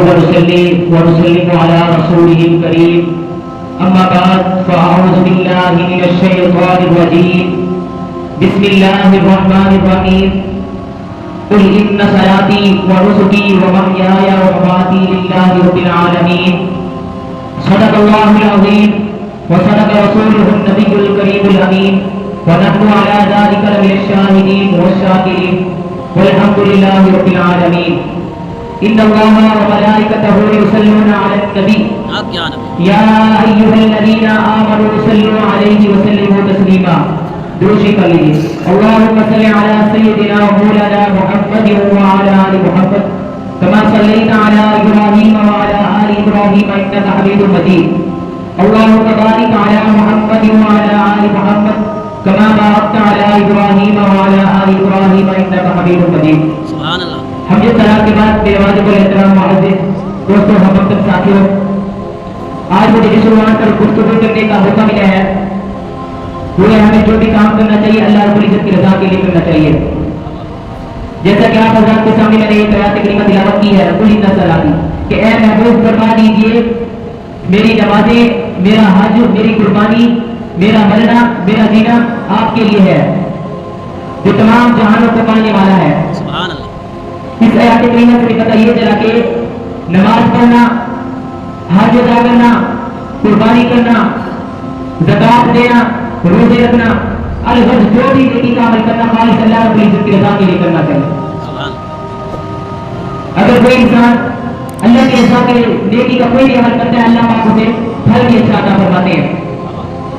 ونصلي ونسلم على رسوله الكريم أما بعد فأعوذ بالله من الشيطان الرجيم بسم الله الرحمن الرحيم قل إن صلاتي ونسكي ومحياي ومماتي لله رب العالمين صدق الله العظيم وصدق رسوله النبي الكريم الأمين ونحن على ذلك لمن الشاهدين والشاكرين والحمد لله رب العالمين إن الله وملائكته يصلون على النبي يا أيها الذين آمنوا صلوا عليه وسلموا تسليما دوشی کر لیجیے اللهم صل على سيدنا مولانا محمد وعلى آل محمد كما صليت على إبراهيم وعلى آل إبراهيم إنك حميد مجيد اللهم بارك على محمد وعلى آل محمد كما باركت على إبراهيم وعلى آل إبراهيم إنك حميد مجيد سبحان اللہ. حمد صلاۃ کے بعد میرے واجب الاحترام معزز دوستوں ہم ساتھیوں، آج مجھے اس عنوان پر گفتگو کرنے کا موقع ملا ہے وہ ہمیں جو بھی کام کرنا چاہیے اللہ رب العزت کی رضا کے لیے کرنا چاہیے. جیسا کہ آپ حضرات کے سامنے میں نے یہ آیت کریمہ تلاوت کی ہے قل ان صلاتی کہ اے محبوب فرما دیجئے میری نمازیں، میرا حج، میری قربانی، میرا مرنا، میرا جینا آپ کے لیے ہے جو تمام جہانوں کو پالنے والا ہے. سبحان اللہ. اس آیت کریمہ سے پتہ یہ چلا کہ نماز پڑھنا، حج ادا کرنا، قربانی کرنا، زکوٰۃ دینا، روزے رکھنا، الغرض جو بھی نیکی کا عمل کرنا خالص اللہ رب العزت کی رضا کے لیے کرنا چاہیے. اگر کوئی انسان اللہ کی رضا کے نیکی کا کوئی بھی عمل کرتا ہے اللہ پاک اسے پھل بھی اچھا عطا فرماتے ہیں.